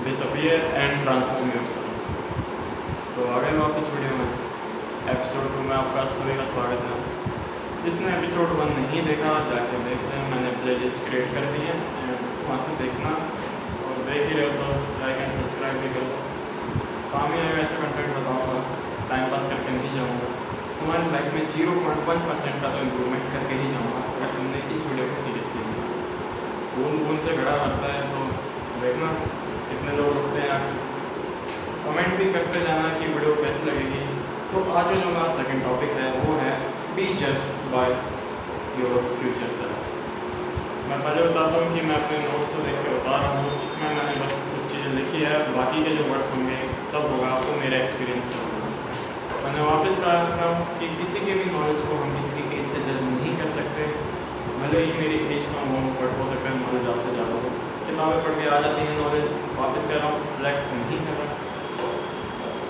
Disappear and transform yourself. तो आगे वापस वीडियो में एपिसोड 2 में आपका सभी का स्वागत है। जिसने एपिसोड 1 नहीं देखा जाके देखते हैं, मैंने प्लेलिस्ट क्रिएट कर दी है एंड वहाँ से देखना, और देख ही रहे हो तो लाइक एंड सब्सक्राइब भी करो। काम ही आएगा, ऐसा कंटेंट बताऊँगा, टाइम पास करके नहीं जाऊँगा। तुम्हारी लाइफ में 0.1% का तो इम्प्रूवमेंट करके ही जाऊँगा अगर तुमने इस वीडियो को सीरियसली लिया। बूंद बूंद से घड़ा भरता है, तो देखना कितने लोग उठते हैं आके। कमेंट भी करते जाना कि वीडियो कैसी लगेगी। तो आज जो हमारा सेकंड टॉपिक है वो है बी जज बाय योर फ्यूचर सेल्फ। मैं पहले बताता हूँ कि मैं अपने नोट्स से देख के बता रहा हूँ, इसमें मैंने बस कुछ चीज़ें लिखी है, बाकी के जो वर्ड्स होंगे सब होगा वो मेरे एक्सपीरियंस से होगा। मैंने वापस कहा था कि किसी के भी नॉलेज को हम किसी की एज से जज नहीं कर सकते, भले ही मेरी एज कम हो, बट हो सकता है नॉलेज आपसे ज़्यादा हो। किताबें पढ़ के आ जाती हैं नॉलेज, वापस कह रहा हूँ, फ्लैक्स नहीं कर रहा, बस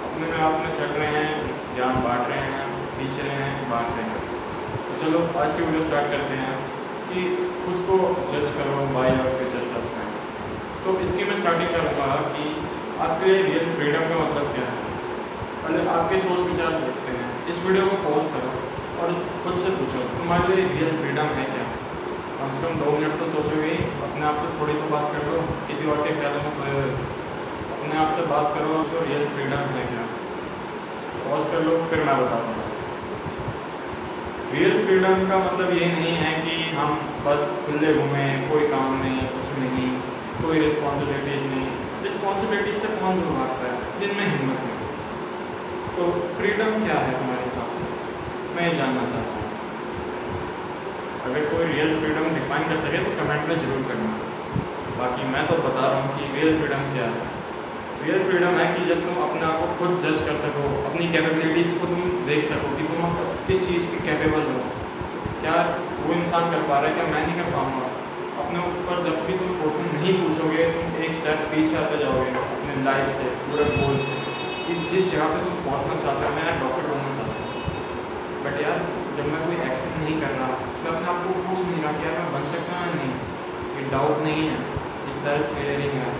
अपने में आप में चढ़ रहे हैं, ज्ञान बांट रहे हैं, खींच रहे हैं, बांट रहे हैं। तो चलो आज की वीडियो स्टार्ट करते हैं कि खुद को जज करो बाय योर फ्यूचर सेल्फ में। तो इसकी मैं स्टार्टिंग करूँगा कि आपके लिए रियल फ्रीडम का मतलब क्या है। पहले आपके सोच विचार देखते हैं, इस वीडियो को पॉज करो और खुद से पूछो तुम्हारे लिए रियल फ्रीडम है क्या। कम से कम 2 मिनट तो सोचोगे, अपने आप से थोड़ी तो बात कर लो, किसी और के ख्यालों में खोए हुए अपने आप से बात करो, तो रियल फ्रीडम है क्या। पॉज कर लो, फिर मैं बताता हूँ। रियल फ्रीडम का मतलब ये नहीं है कि हम बस खुले घूमें, कोई काम नहीं, कुछ नहीं, कोई रिस्पॉन्सिबिलिटीज़ नहीं। रिस्पॉन्सिबिलिटीज से कौन दूर भागता है जिनमें हिम्मत नहीं। तो फ्रीडम क्या है तुम्हारे हिसाब से, मैं ये जानना चाहता हूँ। अगर कोई रियल फ्रीडम डिफाइन कर सके तो कमेंट में ज़रूर करना। बाकी मैं तो बता रहा हूँ कि रियल फ्रीडम क्या है। रियल फ्रीडम है कि जब तुम अपने आप को खुद जज कर सको, अपनी कैपेबिलिटीज़ को तुम देख सको कि तुम किस चीज़ के कैपेबल हो, क्या वो इंसान कर पा रहा है, क्या मैं नहीं कर पाऊँगा। अपने ऊपर जब भी तुम क्वेश्चन नहीं पूछोगे, तुम एक स्टेप पीछे आते जाओगे अपने लाइफ से, पूरे गोल से, कि जिस जगह पे तुम पहुँचना चाहते हो। मैं डॉक्टर बनना चाहता हूँ, बट यार जब मैं कोई एक्शन नहीं कर रहा, मैं अपने आप को पूछ नहीं रहा कि यार मैं बन सकता हूँ या नहीं, ये डाउट नहीं है, ये सेल्फ क्लियरिंग है।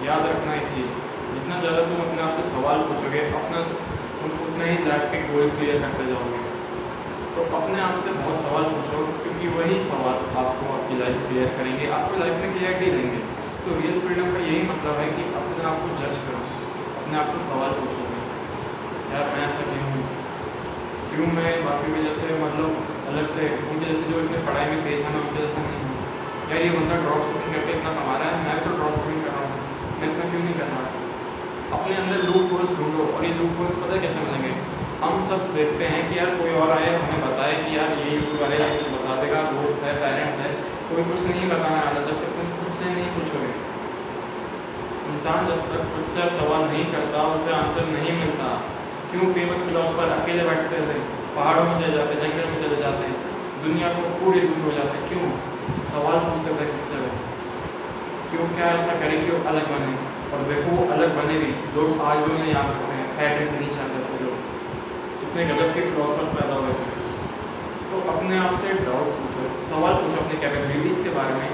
याद रखना एक चीज़, जितना ज़्यादा तुम अपने आप से सवाल पूछोगे, तुम उतना ही लाइफ के गोल क्लियर करते जाओगे। तो अपने आप से बहुत सवाल पूछो, क्योंकि वही सवाल आपको आपकी लाइफ क्लियर करेंगे, आपको लाइफ में क्लियरिटी देंगे। तो रियल फ्रीडम का यही मतलब है कि अपने आप को जज करो, अपने आप से सवाल पूछोगे, यार मैं ऐसा क्यों मैं बाकी के जैसे मतलब अलग से उनके जैसे जो इतने पढ़ाई में तेज है, मैं उनके जैसा नहीं हूँ। यार ये बंदा ड्रॉप शिपिंग करके इतना कमा रहा है, मैं तो ड्रॉप शिपिंग कर रहा हूँ, मैं इतना क्यों नहीं कर रहा। अपने अंदर लूप होल्स ढूंढो, और ये लूप होल्स पता है कैसे मिलेंगे। हम सब देखते हैं कि यार कोई और आए हमें बताए कि यार ये यूट्यूब वाले बता देगा, दोस्त है, पेरेंट्स है, कोई कुछ नहीं बताने वाला जब तक तुम खुद से नहीं पूछोगे। इंसान जब तक खुद से सवाल नहीं करता, उसे आंसर नहीं मिलता। क्यों फेमस फिलोसफर अकेले बैठते थे, पहाड़ों में चले जाते, जंगल में चले जाते, दुनिया को पूरे दूर हो जाते, क्यों सवाल पूछते थे खुद से। क्यों, क्या ऐसा करें कि वो अलग बने। और देखो वो अलग बने भी, लोग आज भी उन्हें याद रखते हैं, फ्रेडरिक नीचे जैसे लोग, इतने गजब के फिलोसफर पैदा हुए थे। तो अपने आप से डाउट पूछो, सवाल पूछो अपनी कैपेबिलिटीज़ के बारे में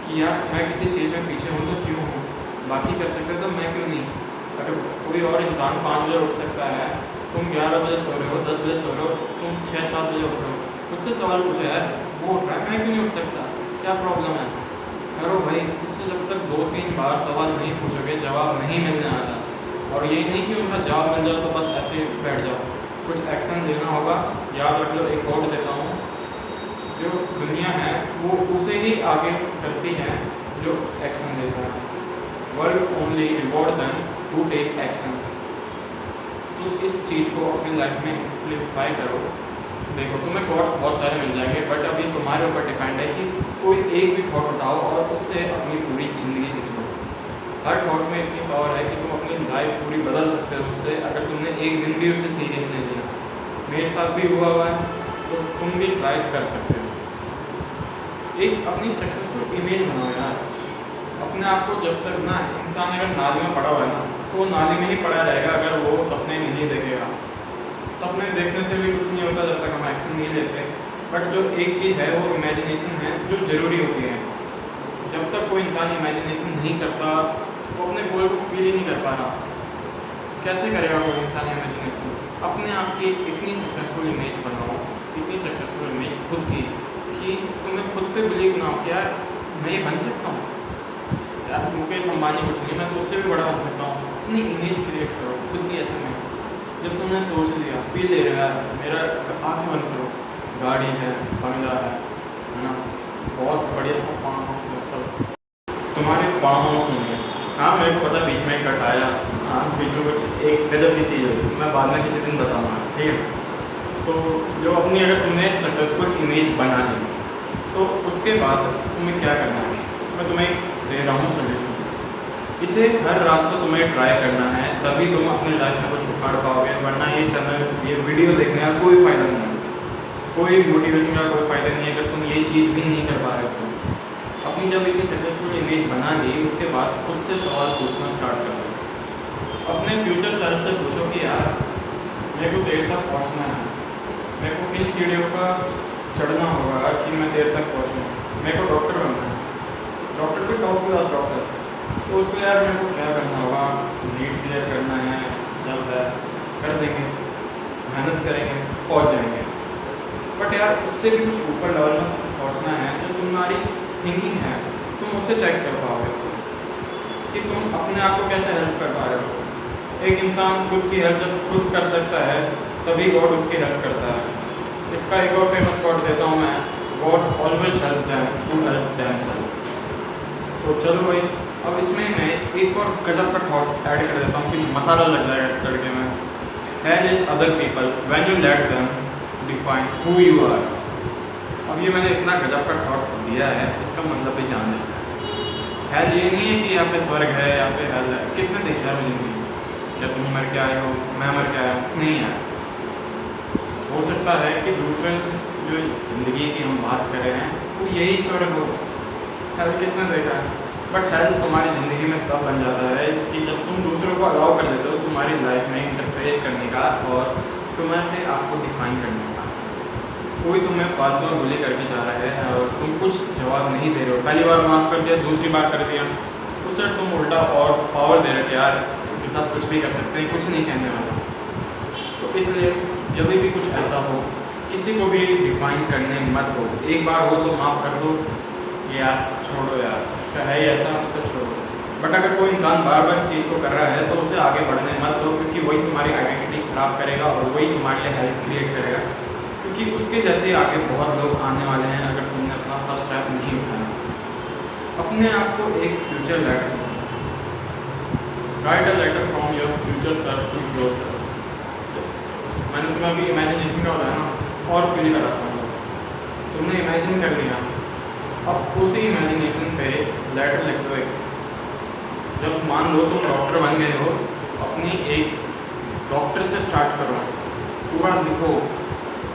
कि यार मैं किसी चीज़ में पीछे हूँ तो क्यों हूँ, बाकी कर सकते तो मैं क्यों नहीं। अगर कोई और इंसान 5 बजे उठ सकता है, तुम 11 बजे सो रहे हो, 10 बजे सो रहे हो, तुम 6-7 बजे उठ रहे हो, खुद से सवाल पूछो, यार वो उठ रहा है, मैं क्यों नहीं उठ सकता, क्या प्रॉब्लम है। करो भाई खुद से। जब तक 2-3 बार सवाल नहीं पूछोगे, जवाब नहीं मिलने आता। और यही नहीं कि उनका जवाब मिल जाओ तो बस ऐसे बैठ जाओ, कुछ एक्शन लेना होगा। याद रख लो, एक कोट देता हूँ, जो दुनिया है वो उसे ही आगे करती है जो एक्शन लेता है। World only reward them to take actions. तो इस चीज़ को अपनी लाइफ में इम्प्लीफाई करो। देखो तुम्हें थॉट्स बहुत सारे मिल जाएंगे, बट अभी तुम्हारे ऊपर डिपेंड है कि कोई एक भी थॉट उठाओ और उससे अपनी पूरी ज़िंदगी लिख लो। हर थॉट में इतनी पावर है कि तुम अपनी लाइफ पूरी बदल सकते हो उससे, अगर तुमने एक दिन भी उसे सीरियस नहीं लिया। मेरे साथ भी हुआ है, तो तुम भी ट्राई कर सकते हो। एक अपनी सक्सेसफुल इमेज बनाओ यार अपने आप को। जब तक ना इंसान अगर नाली में पड़ा हुआ है ना, तो वो नाली में ही पड़ा रहेगा अगर वो सपने नहीं देखेगा। सपने देखने से भी कुछ नहीं होता जब तक हम एक्शन नहीं लेते। बट जो एक चीज़ है वो इमेजिनेशन है, जो ज़रूरी होती है। जब तक कोई इंसान इमेजिनेशन नहीं करता, वो अपने गोल को फील ही नहीं कर पा रहा। कैसे करेगा कोई इंसान इमेजिनेशन? अपने आप की इतनी सक्सेसफुल इमेज बनाओ, इतनी सक्सेसफुल इमेज खुद की कि तुम्हें खुद पे बिलीव ना हो कि यार मैं ये बन सकता हूँ, यार मुकेश अंबानी कुछ नहीं, मैं तो उससे भी बड़ा बन सकता हूँ। अपनी इमेज क्रिएट करो खुद की ऐसे में। जब तुमने सोच लिया, फील ले रहा है, मेरा आँखें बंद करो, गाड़ी है, बंगला है ना, बहुत बढ़िया सा फार्म हाउस है, सब तुम्हारे फार्म हाउस नहीं है। हाँ मेरे को पता बीच में कट आया, हाँ बीच में कुछ एक गजब की चीज़ होगी, मैं बाद में किसी दिन बताऊँगा, ठीक है। तो जो अपनी अगर तुमने सक्सेसफुल इमेज बना ली तो उसके बाद तुम्हें क्या करना है, मैं तुम्हें दे रहा हूँ सोल्यूशन। इसे हर रात को तुम्हें ट्राई करना है, तभी तुम अपनी लाइफ में कुछ उखाड़ पाओगे, वरना ये चैनल ये वीडियो देखने का कोई फ़ायदा नहीं है, कोई मोटिवेशन का कोई फ़ायदा नहीं है अगर तुम ये चीज़ भी नहीं कर पा रहे हो। अपनी जब इतनी सक्सेसफुल इमेज बना ली उसके बाद खुद से सवाल पूछना स्टार्ट कर दो। अपने फ्यूचर सेल्फ से पूछो कि यार मेरे को देर तक पहुंचना है, मेरे को किन सीढ़ियों का चढ़ना होगा कि मैं देर तक पहुंचूँ, मेरे को डॉक्टर बनना है, डॉक्टर भी टॉप क्लास डॉक्टर, तो उसको यार मेरे को क्या करना होगा, नीट क्लियर करना है, जब है कर देंगे, मेहनत करेंगे, पहुँच जाएंगे। बट यार उससे भी कुछ ऊपर लेवल में पहुँचना है, जो तुम्हारी थिंकिंग है तुम उसे चेक कर पाओगे इससे कि तुम अपने आप को कैसे हेल्प कर पा रहे हो। एक इंसान खुद की हेल्प जब खुद कर सकता है तभी गॉड उसकी हेल्प करता है। इसका एक और फेमस कोट देता हूँ मैं, God always help them to help themselves. तो चलो भाई, अब इसमें मैं एक और गजब का थॉट ऐड कर देता हूँ कि मसाला लग जाएगा इस तड़के में। Hell is other people when you let them define who you are. अब ये मैंने इतना गजब का थॉट दिया है, इसका मतलब भी जान लेते हैं। हेल ये नहीं है कि यहाँ पे स्वर्ग है, यहाँ पे हेल है। किसने देखा है जिंदगी? क्या तुम मर के आए हो, मैं मर के आया हूँ? नहीं यार। हो सकता है कि दूसरे जो ज़िंदगी की हम बात कर रहे हैं वो यही स्वर्ग हो। हेल किसने देखा है? बट हेल तुम्हारी ज़िंदगी में तब बन जाता है कि जब तुम दूसरों को अलाउ कर देते हो तुम्हारी लाइफ में इंटरफेयर करने का और तुम्हें आपको डिफाइन करने का। कोई तुम्हें फालतू में बुली करके जा रहा है और तुम कुछ जवाब नहीं दे रहे हो, पहली बार माफ़ कर दिया, दूसरी बार कर दिया, उससे तुम उल्टा और पावर दे रहे हो कि यार इसके साथ कुछ भी कर सकते हैं, कुछ नहीं कहने वाला। तो इसलिए जब भी कुछ ऐसा हो किसी को भी डिफाइन करने मत दो। एक बार हो तो माफ़ कर दो, यार छोड़ो यार, इसका है ही ऐसा, उसे छोड़ो। बट अगर कोई इंसान बार बार इस चीज़ को कर रहा है तो उसे आगे बढ़ने मत दो, क्योंकि वही तुम्हारी आइडेंटिटी ख़राब करेगा और वही तुम्हारे लिए हेल्प क्रिएट करेगा। क्योंकि उसके जैसे आगे बहुत लोग आने वाले हैं अगर तुमने अपना फर्स्ट स्टेप नहीं उठाया। अपने आप को एक future letter, write a letter from your future self to yourself. मैंने तुम्हें अभी इमेजिनेशन का बताया ना, और फील कराता हूँ। तुमने इमेजिन कर लिया, अब उसी इमेजिनेशन पे लेटर लिख दो एक। जब मान लो तुम डॉक्टर बन गए हो, अपनी एक डॉक्टर से स्टार्ट करो, पूरा लिखो।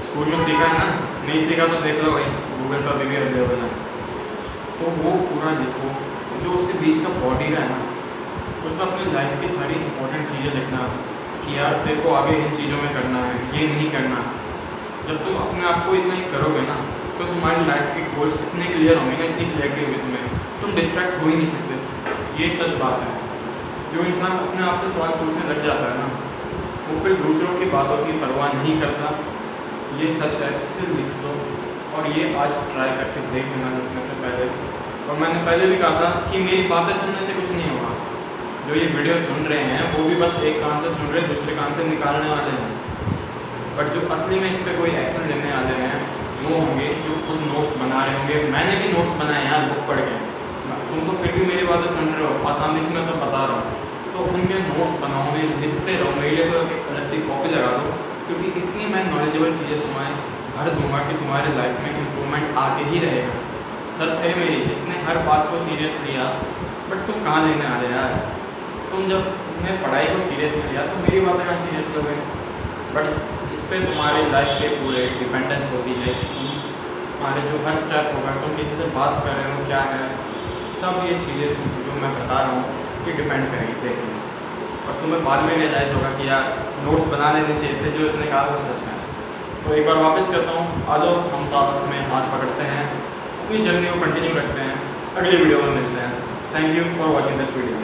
स्कूल में सीखा है ना, नहीं सीखा तो देख लो भाई, गूगल पर भी अवेलेबल है। तो वो पूरा लिखो, जो उसके बीच का बॉडी है ना, उसमें अपनी लाइफ की सारी इंपॉर्टेंट चीज़ें लिखना कि यार तेरे को आगे इन चीज़ों में करना है, ये नहीं करना। जब तुम अपने आप को इतना ही करोगे ना तो तुम्हारी लाइफ के गोल्स इतने क्लियर होंगे ना, इतनी क्लियरिटी होगी तुम्हें, तुम डिस्ट्रैक्ट हो ही नहीं सकते। ये सच बात है। जो इंसान अपने आप से सवाल पूछने लग जाता है ना, वो फिर दूसरों की बातों की परवाह नहीं करता। ये सच है, इसे लिख दो और ये आज ट्राई करके देख लेना लिखने से पहले। और मैंने पहले भी कहा था कि मेरी बातें सुनने से कुछ नहीं होगा। जो ये वीडियो सुन रहे हैं वो भी बस एक कान से सुन रहे हैं, दूसरे कान से निकालने वाले हैं। बट जो असली में इस पर कोई एक्शन लेने वाले हैं वो होंगे जो खुद नोट्स बना रहे होंगे। मैंने भी नोट्स बनाए हैं बुक पढ़ के, तुम तो फिर भी मेरी बातें सुन रहे हो, आसानी से मैं सब बता रहा हूँ। तो उनके नोट्स बनाओगे, लिखते रहो। मेरे लिए तो एक अलग सी कॉपी लगा दो, क्योंकि इतनी मैं नॉलेजेबल चीज़ें तुम्हें भर दूंगा कि तुम्हारे लाइफ में इम्प्रूवमेंट आके ही रहेगा। शर्त है मेरी, जिसने हर बात को सीरियस लिया, बट तुम कहाँ लेने आ रहे यार? तुम जब तुमने पढ़ाई को सीरियस नहीं लिया तो मेरी बातें कहाँ सीरियस लोगे? बट इस पर तुम्हारी लाइफ के पूरे डिपेंडेंस होती है कि तुम्हारे जो हर स्टेप होगा, तुम किसी से बात कर रहे हो क्या है, सब ये चीज़ें जो मैं बता रहा हूँ ये डिपेंड करेगी देखने। और तुम्हें बाद में रियलाइज़ होगा कि यार नोट्स बना लेने चाहिए थे, जो इसने कहा वो सच है। तो एक बार वापस करता हूँ, आ जाओ हम साथ में हाथ पकड़ते हैं, अपनी जर्नी को कंटिन्यू करते हैं। अगली वीडियो में मिलते हैं। Thank you for watching this video.